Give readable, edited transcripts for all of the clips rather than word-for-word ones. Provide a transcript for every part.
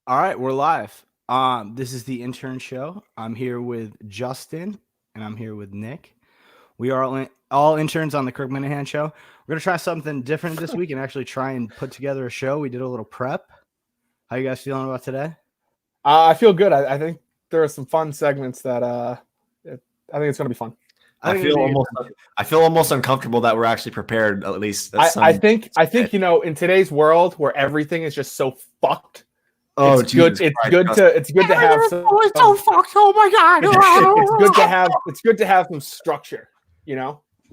All right, we're live. This is the intern show. I'm here with Justin and I'm here with Nick. We are all interns on the Kirk Minahan show. We're gonna try something different this week and actually try and put together a show. We did a little prep. How you guys feeling about today? I feel good. I think there are some fun segments that I think it's going to be fun. I feel almost uncomfortable that we're actually prepared. At least I think in today's world where everything is just so fucked. Oh, it's good. It's good to have some. so fucked. Oh my god! It's good to have some structure.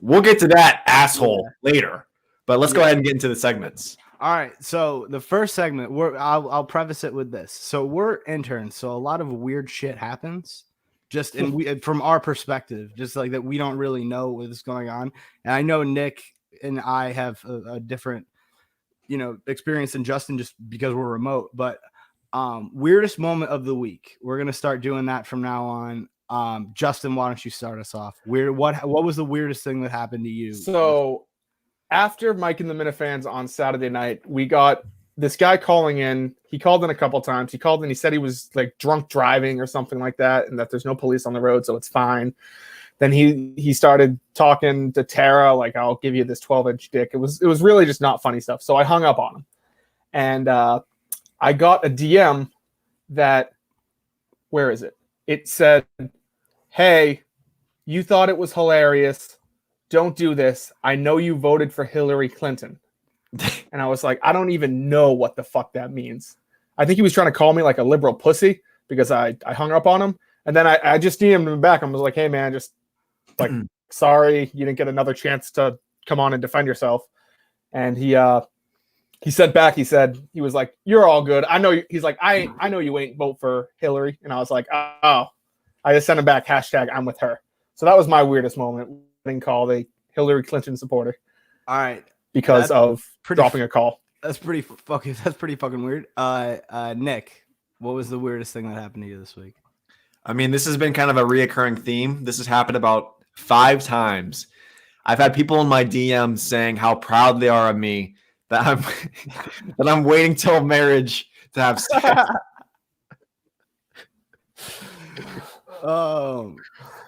We'll get to that asshole later, but let's go ahead and get into the segments. All right, so the first segment, I'll preface it with this. So we're interns, so a lot of weird shit happens. Just from our perspective, just like that, we don't really know what's going on. And I know Nick and I have a different, experience than Justin just because we're remote. But weirdest moment of the week, we're gonna start doing that from now on. Justin, why don't you start us off? What was the weirdest thing that happened to you? So after Mike and the Minifans on Saturday night, we got this guy calling in. He called in a couple times. He called in. He said he was like drunk driving or something like that, and that there's no police on the road, so it's fine. Then he started talking to Tara like, "I'll give you this 12-inch dick." It was really just not funny stuff. So I hung up on him, and I got a DM that, where is it? It said, "Hey, you thought it was hilarious. Don't do this. I know you voted for Hillary Clinton." And I was like, I don't even know what the fuck that means. I think he was trying to call me like a liberal pussy because I hung up on him. And then I just DM'd him back. I was like, hey, man, just like, sorry, you didn't get another chance to come on and defend yourself. And he said back, he was like, you're all good. I know. He's like, I know you ain't vote for Hillary. And I was like, oh, I just sent him back, #I'm with her. So that was my weirdest moment. Getting called a Hillary Clinton supporter. All right. Because of dropping a call. That's pretty fucking weird. Nick, what was the weirdest thing that happened to you this week? I mean, this has been kind of a reoccurring theme. This has happened about 5 times. I've had people in my DMs saying how proud they are of me, that I'm waiting till marriage to have sex.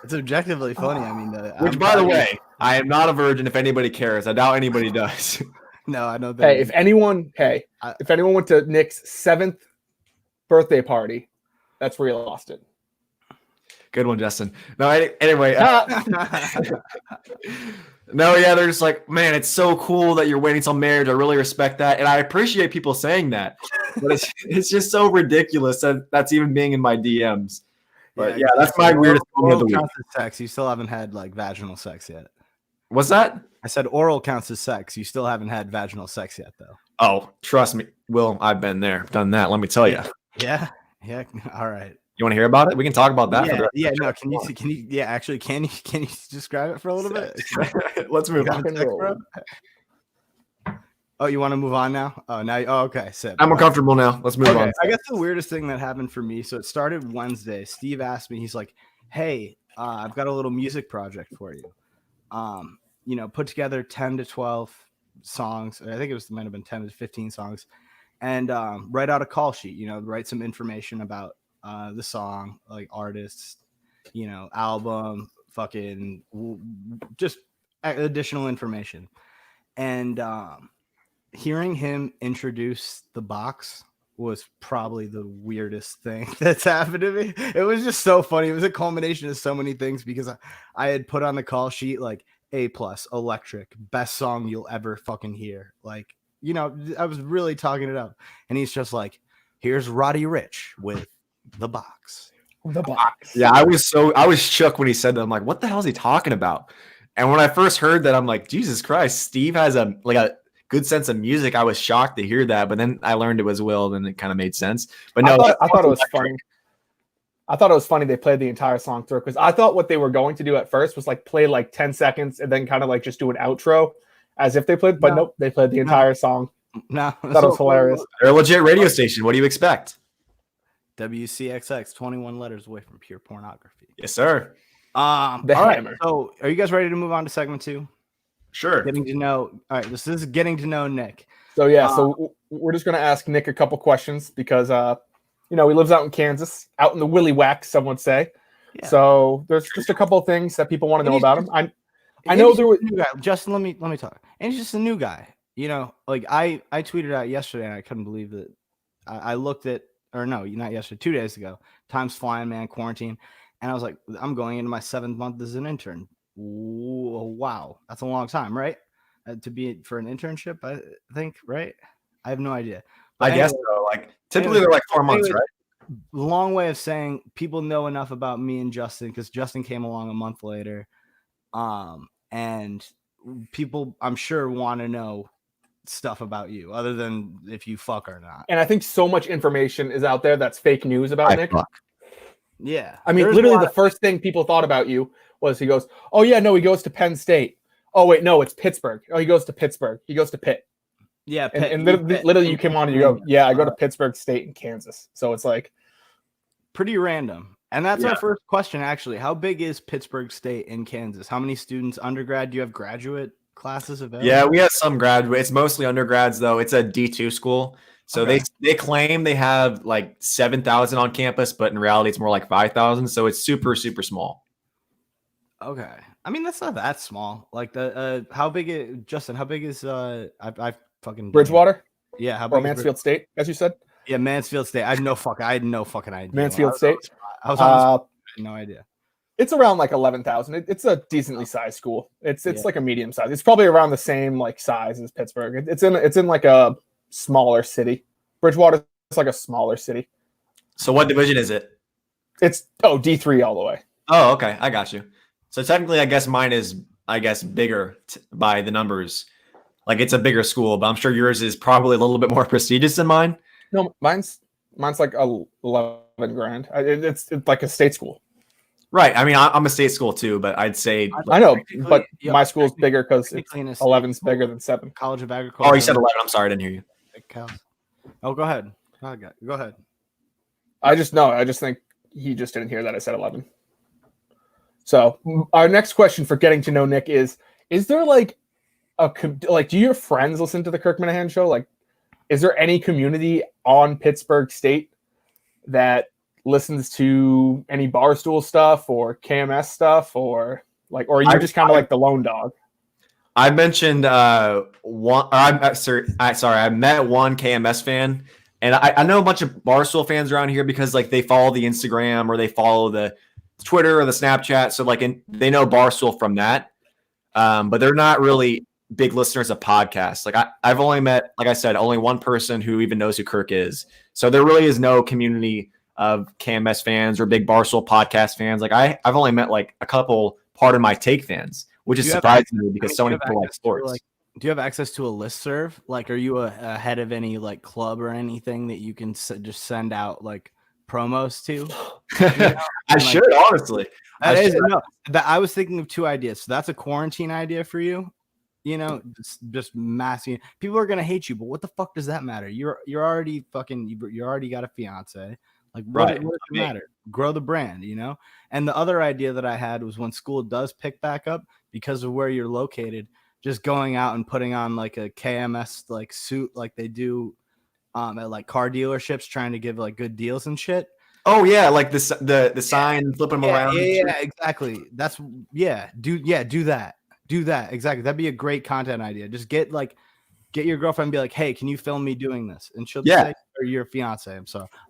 It's objectively funny. I mean, which, by the way, I am not a virgin. If anybody cares, I doubt anybody does. No, I know that. Hey, if anyone went to Nick's 7th birthday party, that's where you lost it. Good one, Justin. No, anyway. No, yeah, they're just like, man, it's so cool that you're waiting till marriage. I really respect that, and I appreciate people saying that. But it's just so ridiculous that that's even being in my DMs. But yeah, that's my weirdest moment of the week. Sex. You still haven't had like vaginal sex yet. What's that? I said oral counts as sex. You still haven't had vaginal sex yet, though. Oh, trust me, Will. I've been there, done that. Let me tell you. Yeah. All right. You want to hear about it? We can talk about that. Yeah. No. Can you? Yeah. Actually, can you describe it for a little bit? Let's move on. Oh, you want to move on now? Oh, now. Oh, okay. Sip. I'm uncomfortable now. Let's move on. I guess the weirdest thing that happened for me. So it started Wednesday. Steve asked me. He's like, "Hey, I've got a little music project for you. Put together 10 to 12 songs. I think might have been 10 to 15 songs, and write out a call sheet. Write some information about the song, like artists, album, fucking just additional information." And hearing him introduce the box was probably the weirdest thing that's happened to me. It was just so funny. It was a culmination of so many things because I had put on the call sheet like A+, electric, best song you'll ever fucking hear. Like, I was really talking it up. And he's just like, here's Roddy Ricch with the box. The box. Yeah, I was shook when he said that. I'm like, what the hell is he talking about? And when I first heard that, I'm like, Jesus Christ, Steve has a good sense of music. I was shocked to hear that, but then I learned it was Will, and it kind of made sense. But no, I thought it was funny. I thought it was funny they played the entire song through, because I thought what they were going to do at first was like play like 10 seconds and then kind of like just do an outro as if they played, but nope, they played the entire song. No, that was hilarious. They're a legit radio station. What do you expect? WCXX, 21 letters away from pure pornography. Yes, sir. All right. So are you guys ready to move on to segment 2? Sure. Getting to know. All right. This is getting to know Nick. So yeah, so we're just gonna ask Nick a couple questions because He lives out in Kansas, out in the Willy Whack, some would say. Yeah. So there's just a couple of things that people want to And know he's about just- him. I know he's there was just a new guy. Justin, let me talk. And he's just a new guy. Like I tweeted out yesterday and I couldn't believe that I looked at, or no, not yesterday, 2 days ago. Time's flying, man, quarantine. And I was like, I'm going into my 7th month as an intern. Wow. That's a long time, right? To be for an internship, I think, right? I have no idea. I guess so. Like typically they're like 4 months, right? Long way of saying people know enough about me and Justin because Justin came along a month later. And people, I'm sure, want to know stuff about you other than if you fuck or not. And I think so much information is out there that's fake news about Nick. Fuck. Yeah. I mean, literally the first thing people thought about you was he goes, oh yeah, no, he goes to Penn State. Oh wait, no, it's Pittsburgh. Oh, he goes to Pittsburgh. He goes to Pitt. Yeah. Pitt, and literally you came on and you go, yeah, I go to Pittsburgh State in Kansas. So it's like pretty random. And that's our first question, actually. How big is Pittsburgh State in Kansas? How many students, undergrad? Do you have graduate classes available? Yeah, we have some graduates. It's mostly undergrads, though. It's a D2 school. So they claim they have like 7,000 on campus, but in reality, it's more like 5,000. So it's super, super small. Okay. I mean, that's not that small. Like how big is Justin? How big is I fucking Bridgewater? Yeah, how Or big Mansfield State, as you said? Yeah, Mansfield State. I had no fucking idea. Mansfield State. I was on no idea. It's around like 11,000. It's a decently sized school. It's like a medium size. It's probably around the same like size as Pittsburgh. It's in like a smaller city. Bridgewater is like a smaller city. So what division is it? It's D3 all the way. Oh, okay, I got you. So technically, I guess mine is bigger by the numbers. Like it's a bigger school, but I'm sure yours is probably a little bit more prestigious than mine. No, mine's like 11 grand. It's like a state school. Right. I mean, I'm a state school too, but I'd say I know, but my school's bigger because 11's bigger than 7. College of Agriculture. Oh, you said 11. I'm sorry, I didn't hear you. Oh, go ahead. Go ahead. I just think he just didn't hear that I said 11. So our next question for getting to know Nick is there like do your friends listen to the Kirk Minahan show? Like, is there any community on Pittsburgh State that listens to any Barstool stuff or KMS stuff, or are you just kind of like the lone dog? I mentioned one. I met one KMS fan, and I know a bunch of Barstool fans around here because like they follow the Instagram or they follow the Twitter or the Snapchat, so they know Barstool from that, but they're not really big listeners of podcasts. Like I've only met, like I said, only one person who even knows who Kirk is. So there really is no community of KMS fans or big Barstool podcast fans. Like I've only met like a couple Pardon My Take fans, which is surprising to me because so many people like sports. Do you have access to a listserv? Like, are you a head of any like club or anything that you can just send out like promos to? I should, honestly. I was thinking of 2 ideas. So that's a quarantine idea for you. Just massing. People are gonna hate you, but what the fuck does that matter? You're already got a fiance. Like, what does it matter? Grow the brand, And the other idea that I had was when school does pick back up, because of where you're located, just going out and putting on like a KMS like suit, like they do at like car dealerships, trying to give like good deals and shit. Oh yeah, like the sign, flipping them around. Yeah, exactly. Do that. Do that. Exactly. That'd be a great content idea. Just get your girlfriend and be like, hey, can you film me doing this? And she'll say, or your fiance.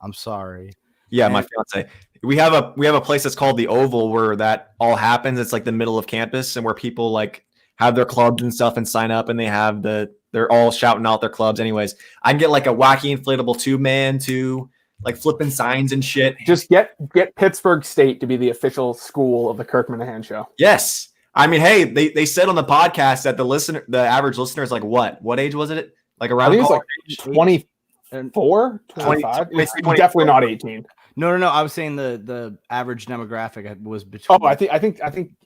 I'm sorry. Yeah, my fiance. We have a place that's called the Oval where that all happens. It's like the middle of campus and where people like have their clubs and stuff and sign up, and they have they're all shouting out their clubs. Anyways, I can get like a wacky inflatable tube man to like flipping signs and shit. Just get Pittsburgh State to be the official school of the Kirk Minahan show. Yes. I mean, hey, they said on the podcast that the average listener is like what age was it? Like around I think it's like 24, 25. It's definitely not 18. No. I was saying the average demographic was between. Oh, I think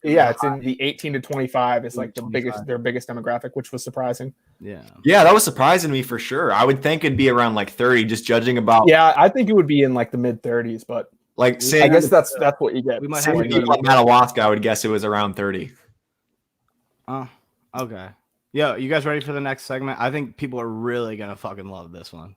yeah, it's in the 18 to 25 is like their biggest demographic, which was surprising. Yeah, that was surprising to me for sure. I would think it'd be around like 30, just judging about. Yeah, I think it would be in like the mid 30s, but like I guess that's what you get. We might have people at Madawaska, I would guess it was around 30. Oh, okay. Yo, you guys ready for the next segment? I think people are really gonna fucking love this one.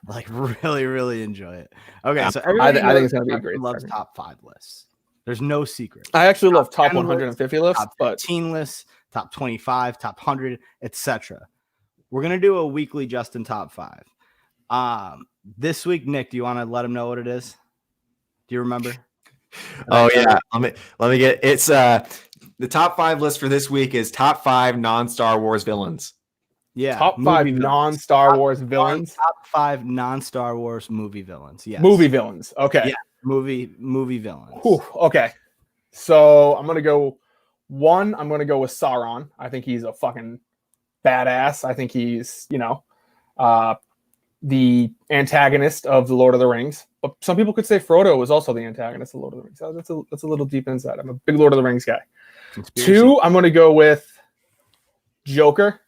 Like, really, really enjoy it. Okay, so I everybody think it's gonna be a knows great Justin loves segment. top 5 lists. There's no secret. I actually love top 10 150 lists, top but 15 lists, top 25, top 100, etc. We're gonna do a weekly Justin top 5. This week, Nick, do you want to let him know what it is? Do you remember? Oh yeah, let me get it's the top 5 list for this week is top 5 non-Star Wars villains. Yeah, top 5 movie villains. non-Star Wars villains. Top 5 non-Star Wars movie villains. Yes. Movie villains. Okay. Yeah, movie villains. Whew, okay. So I'm gonna go one. I'm gonna go with Sauron. I think he's a fucking badass. I think he's, the antagonist of the Lord of the Rings. But some people could say Frodo was also the antagonist of Lord of the Rings. So that's a little deep inside. I'm a big Lord of the Rings guy. Conspiracy. 2, I'm gonna go with Joker.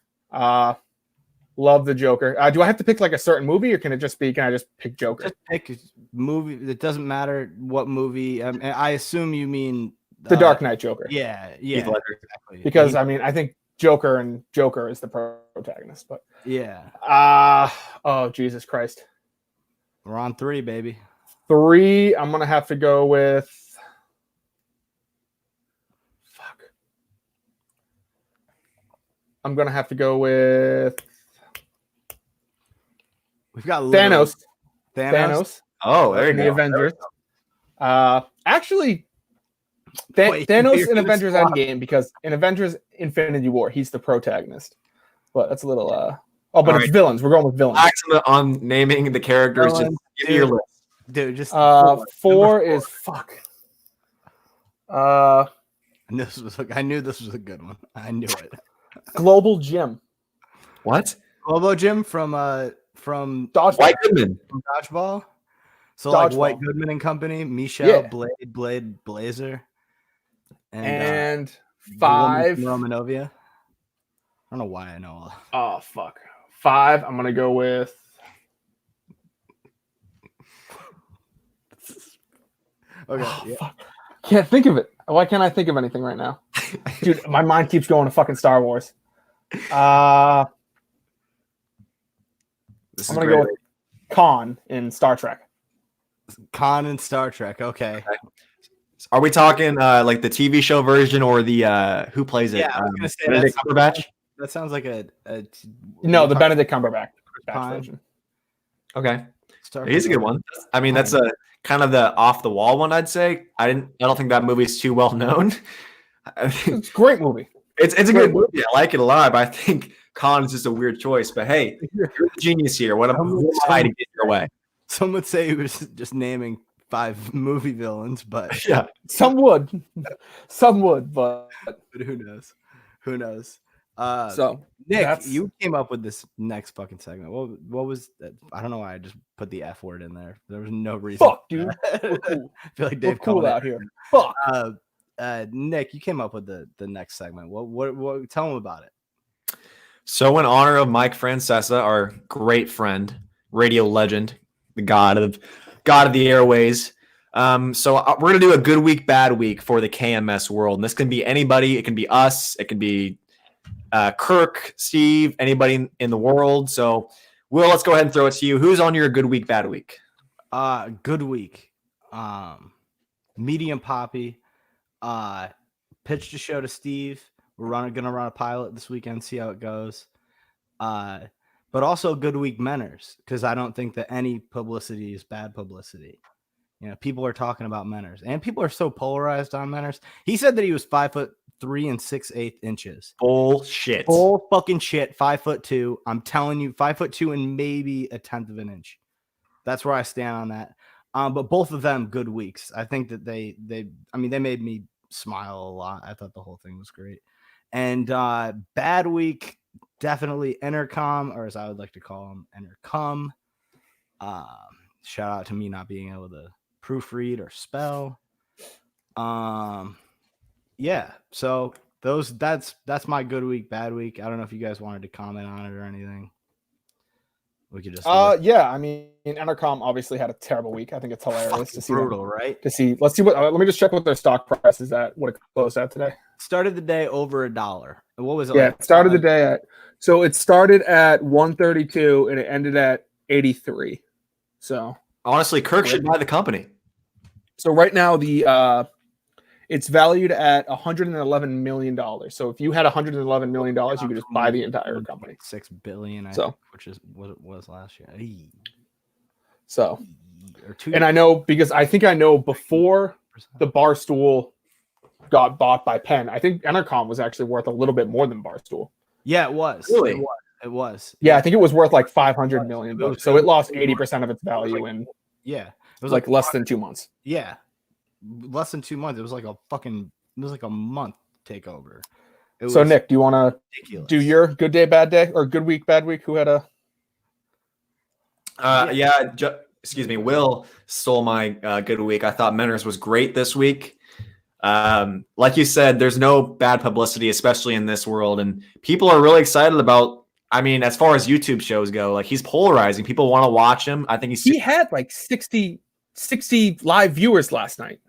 Love the Joker. Do I have to pick like a certain movie, or can I just pick Joker? Just pick a movie. It doesn't matter what movie. I assume you mean The Dark Knight Joker. Yeah, exactly. Because I think Joker is the protagonist, but yeah. Oh Jesus Christ. We're on 3, baby. 3, I'm gonna have to go with. Fuck. I'm gonna have to go with We've got Thanos. Oh, there you The go. Avengers. Actually, Wait, Thanos you're in gonna Avengers swap. Endgame, because in Avengers Infinity War, he's the protagonist. But that's a little. But All it's villains. We're going with villains. Relax on naming the characters. Villains, Just give me your list. Dude, just 4 is fuck. I knew this was a good one. I knew it. Global Jim. What? Globo Jim from Dodgeball. White Goodman. Dodgeball. So like Dodgeball. White Goodman and Company, Michelle, Yeah. Blade, Blazer, And the woman 5. from Romanovia. I don't know why I know all. Oh fuck. 5. I'm gonna go with. Okay. Oh, Yeah. fuck. Can't think of it. Why can't I think of anything right now? Dude, my mind keeps going to fucking Star Wars. I'm This is gonna great. go with Khan in Star Trek. Khan and Star Trek. Okay. Are we talking like the TV show version or the who plays it? Yeah, I was gonna say Benedict Cumberbatch. that sounds like a No, the Benedict Cumberbatch Pine. version. Okay, Star he's a good one. I mean, that's a kind of the off the wall one. I'd say. I don't think that movie's too well known. It's a great movie. It's a good movie. I like it a lot, but I think Khan is just a weird choice. But hey, you're the genius here. What am I to get your way? Some would say he was just naming 5 movie villains, but Yeah. Some would, but who knows? Who knows? so Nick, that's- you came up with this next fucking segment. What was that? I don't know why I just put the F word in there. There was no reason. fuck, dude. I We're cool. feel like We're Dave cool called out it. here. Fuck. Nick, you came up with the next segment. What? Tell him about it. So, in honor of Mike Francesa, our great friend, radio legend, the god of the airways. So we're gonna do a good week, bad week for the KMS world, and this can be anybody. It can be us. It can be Kirk, Steve, anybody in the world. So, Will, let's go ahead and throw it to you. Who's on your good week, bad week? Good week. Medium Poppy. Pitched a show to Steve. We're gonna run a pilot this weekend, see how it goes. But also good week Menners, because I don't think that any publicity is bad publicity. You know, people are talking about Menners, and people are so polarized on Menners. He said that he was 5'3" and 6/8 inches. Bullshit. Bull fucking shit. 5'2". I'm telling you, 5'2" and maybe 1/10 of an inch. That's where I stand on that. But both of them good weeks. I think that they made me smile a lot. I thought the whole thing was great. And bad week, definitely Intercom, or as I would like to call him, Intercom. Shout out to me not being able to proofread or spell. Yeah, so that's my good week, bad week. I don't know if you guys wanted to comment on it or anything. We could just yeah, I mean, Intercom obviously had a terrible week. I think it's hilarious to see brutal, them, right? to see. Let's see what. Let me just check what their stock price is at. What it closed at today. started the day over $1. What was it? Yeah, like? it started the day at. So it started at 132 and it ended at 83. So Honestly, Kirk should buy the company. So right now it's valued at $111 million. So if you had $111 million, you could just buy the entire company. $6 billion, which is what it was last year. So, and I know because I think I know before the Barstool got bought by Penn, I think Entercom was actually worth a little bit more than Barstool. Yeah, it was. Really? It was. Yeah, I think it was worth like $500 million. So it lost 80% of its value in it was like less than 2 months. Yeah, less than 2 months. It was like a month takeover. So Nick, do you want to do your good day, bad day, or good week, bad week? Who had a? Excuse me. Will stole my good week. I thought Menners was great this week. Like you said, there's no bad publicity, especially in this world, and people are really excited about. I mean, as far as YouTube shows go, like he's polarizing. People want to watch him. I think he had like 60 live viewers last night.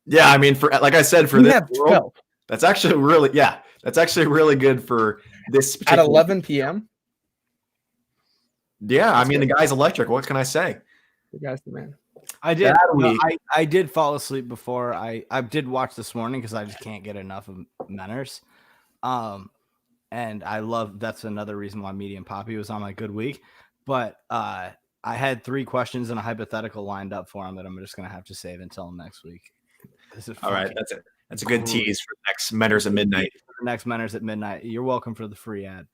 Yeah, I mean, for like I said, for this world, that's actually really good for this at 11 p.m. Yeah, I mean, the guy's electric. What can I say? The guy's the man. I did fall asleep before. I did watch this morning because I just can't get enough of Menners. And that's another reason why Medium Poppy was on my good week. But I had 3 questions and a hypothetical lined up for him that I'm just gonna have to save until next week. All right, that's it. That's a good tease for next Menners at midnight. Next Menners at midnight. You're welcome for the free ad.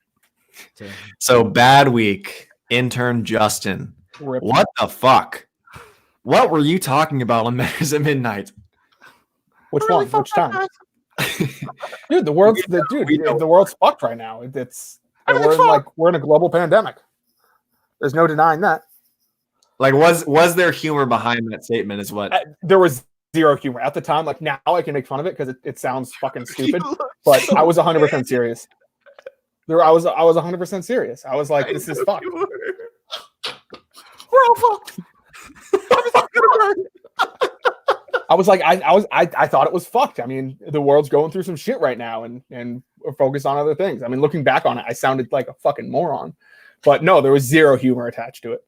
So bad week, intern Justin. What the fuck? What were you talking about on Menners at midnight? Which one? Which time? Dude, the world's fucked right now. We're in a global pandemic. There's no denying that. Like, was there humor behind that statement? Is what there was zero humor at the time. Like now, I can make fun of it because it sounds fucking stupid. But I was 100% serious. I was 100% serious. I was like, this is fucked. We're all fucked. I was like, I thought it was fucked. I mean, the world's going through some shit right now, and we're focused on other things. I mean, looking back on it, I sounded like a fucking moron. But no, there was zero humor attached to it.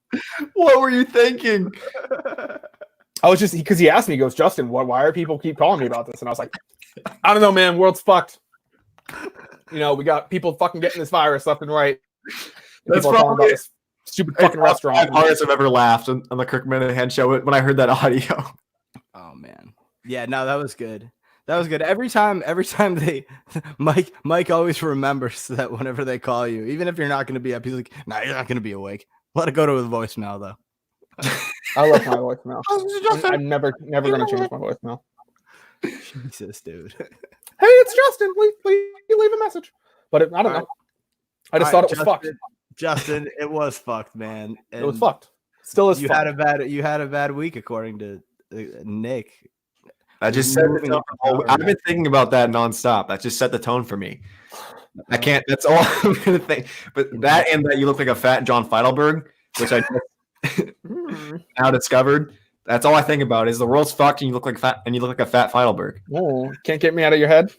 What were you thinking? I was just because he asked me, he goes, Justin, why are people keep calling me about this? And I was like, I don't know, man. World's fucked. You know, we got people fucking getting this virus left and right. That's people are calling about this stupid fucking restaurant. The hardest I've ever laughed on the Kirk Minahan show when I heard that audio. Oh man, yeah, no, that was good. That was good. Every time Mike always remembers that whenever they call you, even if you're not going to be up, he's like, "Nah, you're not going to be awake. Let it go to the voicemail, though." I love my voicemail. I'm never going to change my voicemail. Jesus, dude. Hey, it's Justin. Please leave a message. But I don't know. I just thought it was fucked. Justin, it was fucked, man. And it was fucked. Still is. You fucked. had a bad week, according to Nick. I just said I've been thinking about that nonstop. That just set the tone for me. I can't. That's all I'm gonna think. But that and that you look like a fat John Feidelberg, which I now discovered. That's all I think about is the world's fucked and you look like a fat Feidelberg. Oh, can't get me out of your head.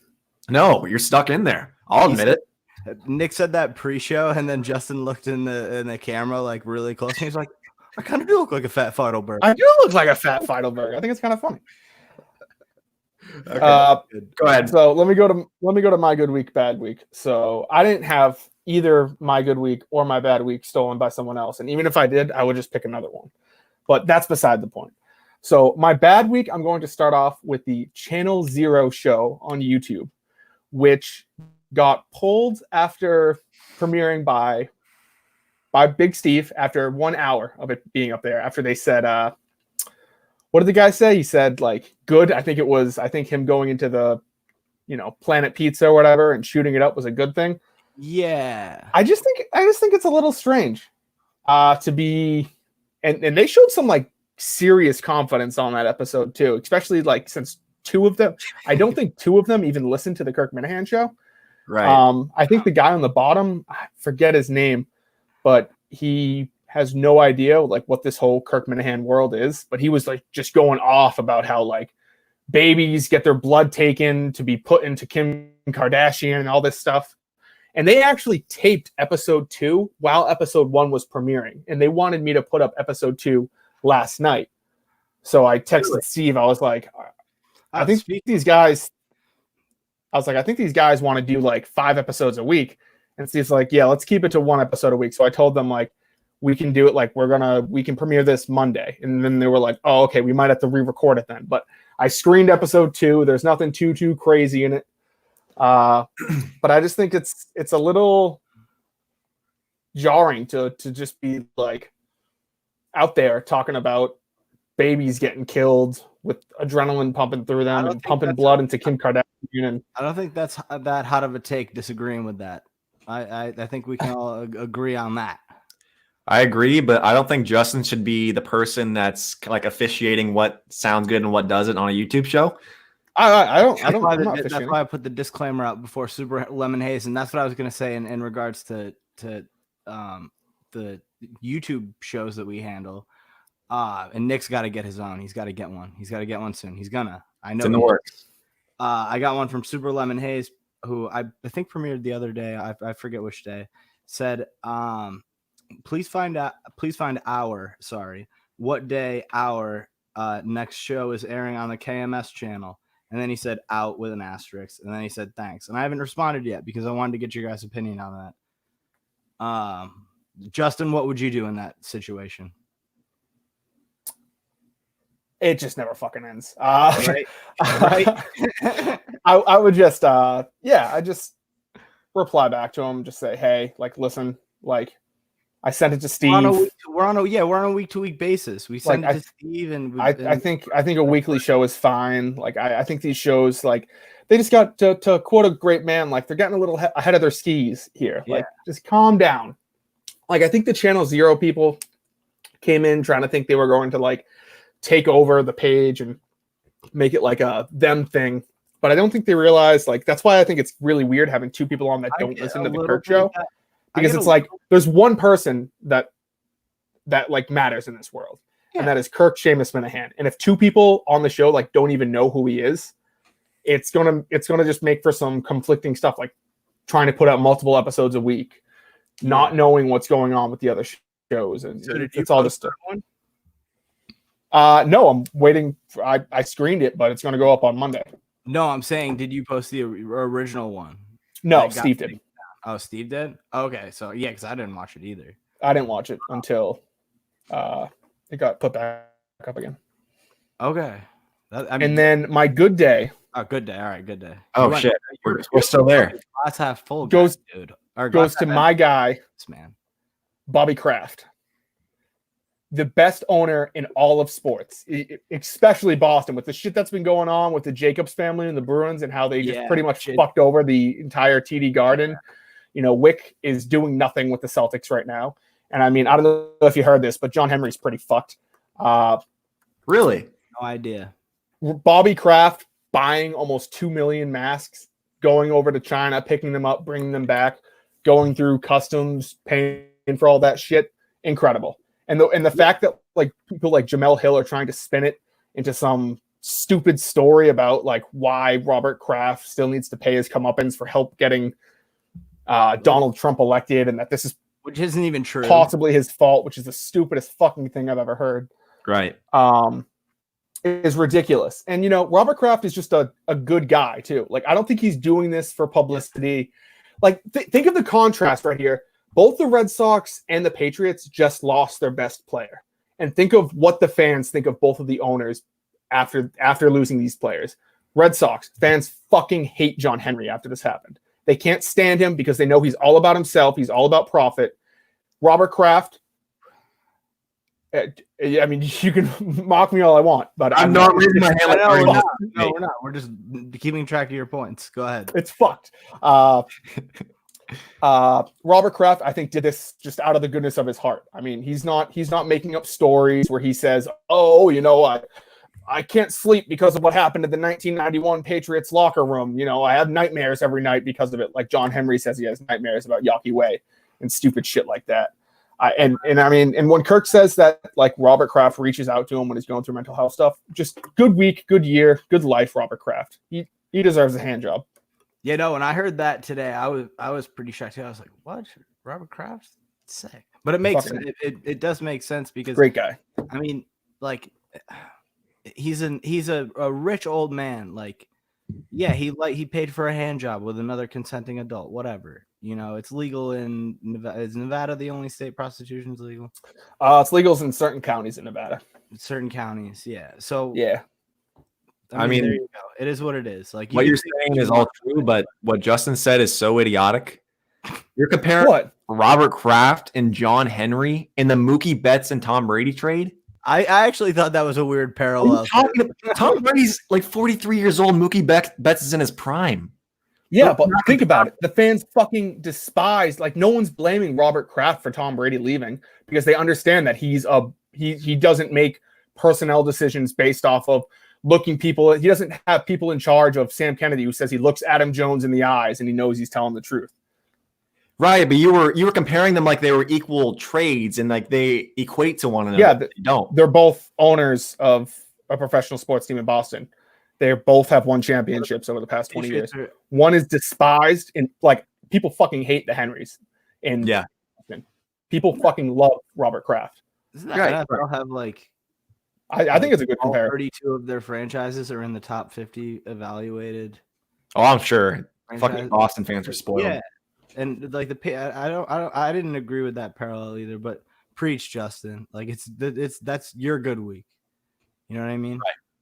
No, you're stuck in there. I'll admit it. Nick said that pre-show, and then Justin looked in the camera like really close, and he's like, "I kind of do look like a fat Feidelberg." I do look like a fat Feidelberg. I think it's kind of funny. Okay, go ahead. So let me go to my good week, bad week. So I didn't have either my good week or my bad week stolen by someone else, and even if I did, I would just pick another one. But that's beside the point. So my bad week, I'm going to start off with the Channel Zero show on YouTube, which got pulled after premiering by Big Steve after 1 hour of it being up there. After they said, what did the guy say? He said like good. I think him going into the, Planet Pizza or whatever and shooting it up was a good thing. Yeah. I just think it's a little strange to be, and they showed some like serious confidence on that episode too, especially like since I don't think two of them even listened to the Kirk Minahan show. Right. I think the guy on the bottom, I forget his name, but he has no idea like what this whole Kirk Minahan world is. But he was like just going off about how like babies get their blood taken to be put into Kim Kardashian and all this stuff. And they actually taped episode 2 while episode 1 was premiering. And they wanted me to put up episode 2 last night. So I texted Steve. I was like, I think these guys want to do like 5 episodes a week. And Steve's like, yeah, let's keep it to 1 episode a week. So I told them like, we can do it. Like we can premiere this Monday. And then they were like, oh, okay, we might have to re-record it then. But I screened episode 2. There's nothing too crazy in it. But I just think it's a little jarring to just be like out there talking about babies getting killed with adrenaline pumping through them and pumping blood into Kim Kardashian. And I don't think that's that hot of a take disagreeing with that. I think we can all agree on that. I agree, but I don't think Justin should be the person that's like officiating what sounds good and what doesn't on a YouTube show. That's why I put the disclaimer out before Super Lemon Haze, and that's what I was going to say in regards to the YouTube shows that we handle. And Nick's got to get his own. He's got to get one. He's got to get one soon. He's gonna. I know. It's in the works. I got one from Super Lemon Haze, who I think premiered the other day. I forget which day. Said, please find what day our next show is airing on the KMS channel. And then he said out with an asterisk. And then he said thanks. And I haven't responded yet because I wanted to get your guys' opinion on that. Justin, what would you do in that situation? it just never fucking ends. Right. I would just, I just reply back to him. Just say, hey, like, listen, like, I sent it to Steve. We're on a week-to-week basis. We send it to Steve, and I think a weekly show is fine. Like I think these shows, like, they just got to quote a great man, like, they're getting a little ahead of their skis here. Yeah. Like, just calm down. Like, I think the Channel Zero people came in trying to think they were going to like take over the page and make it like a them thing. But I don't think they realized, like, that's why I think it's really weird having two people on that don't listen to the Kurt show. Because it's like there's one person that like matters in this world, and that is Kirk Seamus Minahan. And if two people on the show like don't even know who he is, it's gonna just make for some conflicting stuff, like trying to put out multiple episodes a week, not knowing what's going on with the other shows, and so it's all just one. No, I'm waiting. I screened it, but it's gonna go up on Monday. No, I'm saying, did you post the original one? No, Steve did. Oh, Steve did? Okay, so yeah, because I didn't watch it either. I didn't watch it until it got put back up again. Okay. And then my good day. Oh, good day. All right, good day. Oh, shit. We're still there. Glass half full. Goes to my guy, man, Bobby Kraft. The best owner in all of sports, especially Boston, with the shit that's been going on with the Jacobs family and the Bruins and how they just pretty much fucked over the entire TD Garden. You know, Wick is doing nothing with the Celtics right now. And I mean, I don't know if you heard this, but John Henry's pretty fucked. Really? No idea. Bobby Kraft buying almost 2 million masks, going over to China, picking them up, bringing them back, going through customs, paying for all that shit. Incredible. And the fact that like people like Jamel Hill are trying to spin it into some stupid story about like why Robert Kraft still needs to pay his comeuppance for help getting Donald Trump elected, and that this is, which isn't even true, possibly his fault, which is the stupidest fucking thing I've ever heard. Right. Is ridiculous. And you know, Robert Kraft is just a good guy too. Like, I don't think he's doing this for publicity. Like, think of the contrast right here. Both the Red Sox and the Patriots just lost their best player. And think of what the fans think of both of the owners after losing these players. Red Sox fans fucking hate John Henry after this happened. They can't stand him because they know he's all about himself. He's all about profit. Robert Kraft, I mean, you can mock me all I want, but I'm not raising my hand. No, we're not. We're just keeping track of your points. Go ahead. It's fucked. Robert Kraft, I think, did this just out of the goodness of his heart. I mean, he's not making up stories where he says, "Oh, you know, I can't sleep because of what happened in the 1991 Patriots locker room. You know, I have nightmares every night because of it." Like John Henry says he has nightmares about Yawkey Way and stupid shit like that. And I mean, and when Kirk says that, like, Robert Kraft reaches out to him when he's going through mental health stuff, just good week, good year, good life, Robert Kraft. He deserves a hand job. Yeah, no, when I heard that today, I was pretty shocked too. I was like, what? Robert Kraft? Sick. But it makes Fucking- it does make sense because Great guy. I mean, like he's a rich old man. Like, yeah, he paid for a hand job with another consenting adult, whatever. You know, it's legal in Nevada. Is Nevada the only state prostitution is legal? It's legal in certain counties in Nevada. Certain counties, yeah. So Yeah. I mean, there you go. It is what it is. Like what can you're say saying what is you all want. true, but what Justin said is so idiotic. You're comparing What? Robert Kraft and John Henry in the Mookie Betts and Tom Brady trade. I actually thought that was a weird What are parallel. you talking about? Tom Brady's like 43 years old. Mookie Betts is in his prime. Yeah, but think about it. The fans fucking despise. Like, no one's blaming Robert Kraft for Tom Brady leaving because they understand that he doesn't make personnel decisions based off of looking people. He doesn't have people in charge of Sam Kennedy who says he looks Adam Jones in the eyes and he knows he's telling the truth. Right, but you were comparing them like they were equal trades and like they equate to one another. Yeah, they don't. They're both owners of a professional sports team in Boston. They both have won championships over the past 20 years. One is despised and like people fucking hate the Henrys. And Yeah, people fucking love Robert Kraft. Doesn't that Right. NFL have like I think it's a good all comparison. 32 of their franchises are in the top 50 evaluated? Oh, I'm sure. Fucking franchises? Boston fans are spoiled. Yeah, and like I didn't agree with that parallel either. But preach, Justin. Like that's your good week. You know what I mean?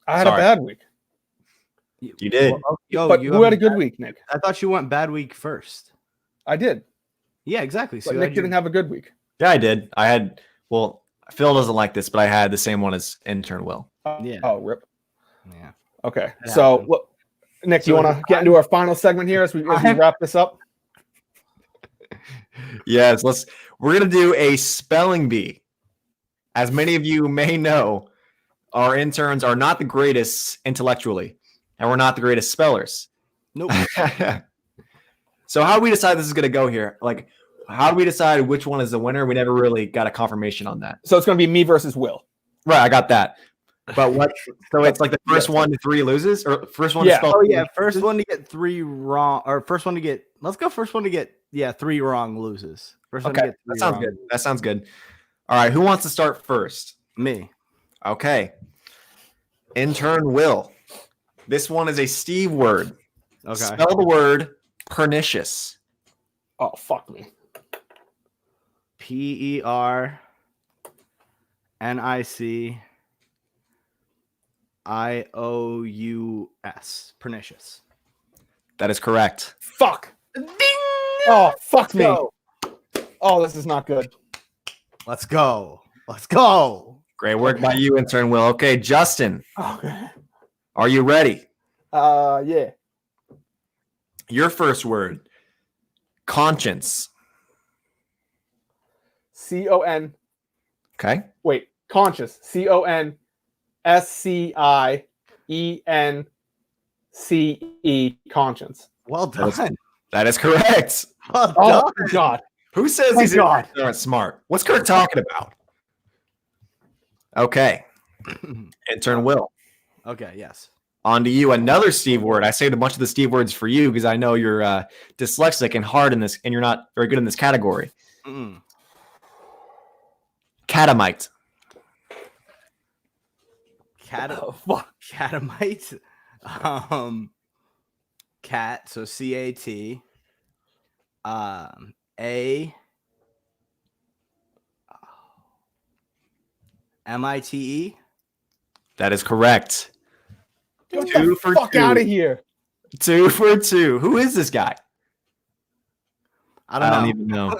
I had Sorry. a bad week. You did. But who had a good week, Nick? I thought you went bad week first. I did. Yeah, exactly. So But Nick didn't have a good week. Yeah, I did. I had. Well, Phil doesn't like this, but I had the same one as intern Will. Yeah. Oh, rip. Yeah. Okay. It So, happened. look, Nick, do So you want to get into our final segment here as we wrap this up? Yes, we're gonna do a spelling bee. As many of you may know, our interns are not the greatest intellectually, and we're not the greatest spellers. Nope. So how do we decide this is gonna go here? Like, how do we decide which one is the winner? We never really got a confirmation on that. So it's going to be me versus Will. Right, I got that. But what? So it's like the first one to three loses, or first one to Yeah. spell. Oh yeah, first one to get 3 wrong, or first one to get. Let's go. First one to get 3 wrong loses. First one to Okay, get 3 that sounds wrong. good. That sounds good. All right, who wants to start first? Me. Okay. Intern Will. This one is a Steve word. Okay. Spell the word pernicious. Oh, fuck me. PERNICIOUS. Pernicious. That is correct. Fuck. Oh, fuck me. Go. Oh, this is not good. Let's go. Let's go. Great work by you, intern Will. Okay, Justin, Okay. are you ready? Yeah. Your first word, conscience. CON. Okay. Wait, conscious. CONSCIENCE. Conscience. Well That is- done. That is correct. Well Oh, done. my God. Who says Thank these God. interns aren't smart? What's Kurt talking about? Okay. Intern Will. Okay. Yes. On to you. Another Steve word. I saved a bunch of the Steve words for you because I know you're dyslexic and hard in this, and you're not very good in this category. Mm. Catamite. Oh, fuck. Catamite. Cat. So CAT. A. MITE. That is correct. Get Two the for fuck two. out of here. 2 for 2. Who is this guy? I don't know. even know.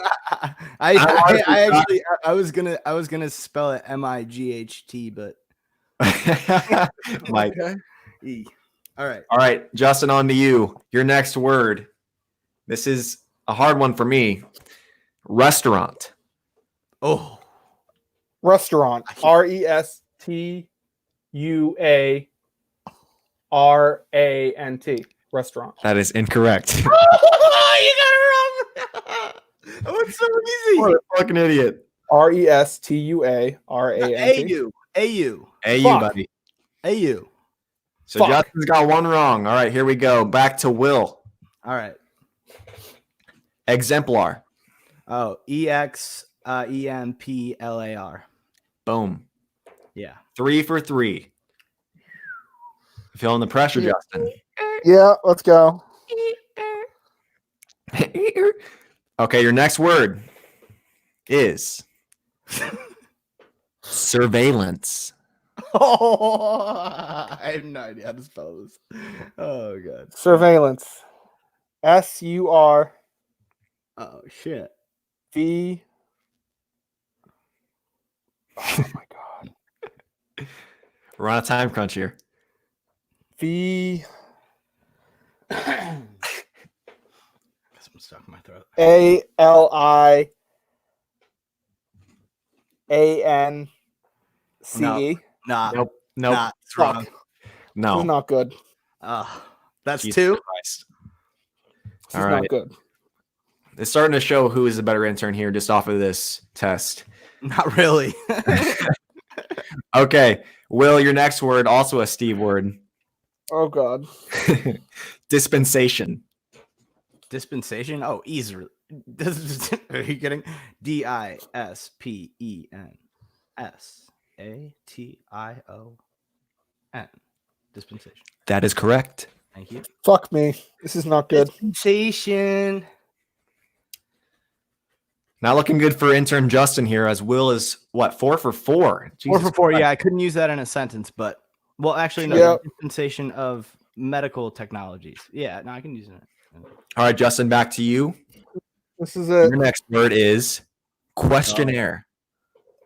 I was gonna spell it MIGHT, but Mike. E. All right. All right, Justin, on to you. Your next word. This is a hard one for me. Restaurant. Oh, Restaurant. RESTUARANT. Restaurant. That is incorrect. you got it wrong. That was so easy. What a fucking idiot. RESTUARANT. AU. Hey, you, Fuck. buddy. AU. So Fuck. Justin's got one wrong. All right, here we go. Back to Will. All right. Exemplar. Oh, EXEMPLAR. Boom. Yeah. 3 for 3. Feeling the pressure, Yeah. Justin. Yeah, let's go. Okay, your next word is surveillance. Oh, I have no idea how to spell this. Oh god. Surveillance. SURV. Oh shit. Oh my god. We're on a time crunch here. V Guess I'm stuck in my throat. ALIANCE. Nah. Nope. Nah, it's wrong. Fuck. No. This is not good. That's Jesus 2. Christ. This All is right. not good. It's starting to show who is the better intern here just off of this test. Not really. Okay. Will, your next word, also a Steve word. Oh god. Dispensation. Dispensation? Oh, easy. Are you kidding? DISPENSATION. Dispensation. That is correct. Thank you. Fuck me. This is not good. Dispensation. Not looking good for intern Justin here, as Will is, what, 4 for 4? 4 for 4. Christ. Yeah, I couldn't use that in a sentence, but well, actually, no. Yeah. Dispensation of medical technologies. Yeah, no, I can use it. All right, Justin, back to you. This is it. Your next word is questionnaire.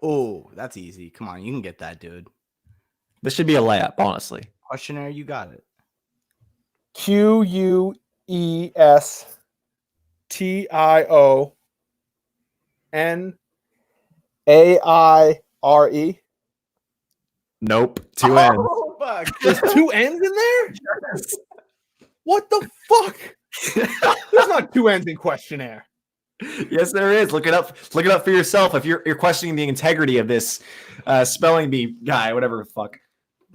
Oh, that's easy. Come on, you can get that, dude. This should be a layup, honestly. Questionnaire, you got it. QUESTIONAIRE. Nope. 2 N's. Oh, fuck. There's 2 N's in there? What the fuck? There's not 2 N's in questionnaire. Yes, there is. Look it up. Look it up for yourself. If you're questioning the integrity of this spelling bee guy, whatever the fuck.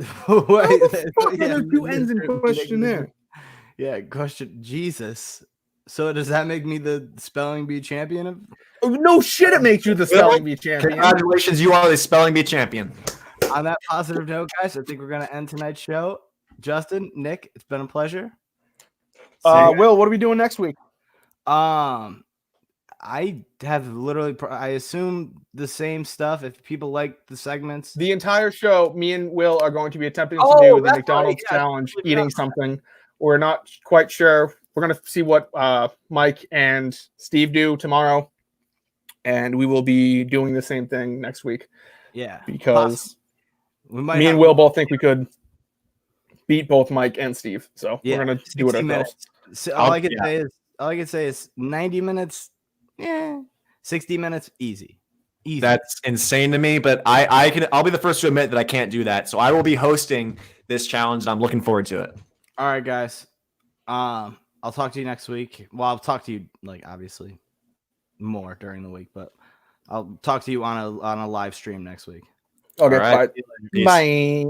How the fuck are there 2 N's in questionnaire? Yeah, question. Jesus. So does that make me the spelling bee champion of? Oh, no shit, it makes you the spelling bee champion. Congratulations, you are the spelling bee champion. On that positive note, guys, I think we're gonna end tonight's show. Justin, Nick, it's been a pleasure. Will, what are we doing next week? I have literally, I assume the same stuff. If people like the segments, The entire show, me and Will are going to be attempting to Oh, do the that's McDonald's right. Yeah, challenge, totally eating forgot. something. We're not quite sure. We're going to see what Mike and Steve do tomorrow. And we will be doing the same thing next week yeah, because we might. me and Will both think we could beat both Mike and Steve. So Yeah, we're going to do it 60 ourselves. minutes. So all I can say is 90 minutes. Yeah, 60 minutes, easy. That's insane to me, but I'll be the first to admit that I can't do that. So I will be hosting this challenge, and I'm looking forward to it. All right, guys. I'll talk to you next week. Well, I'll talk to you obviously more during the week, but I'll talk to you on a live stream next week. Okay, All right. bye. Peace. Bye.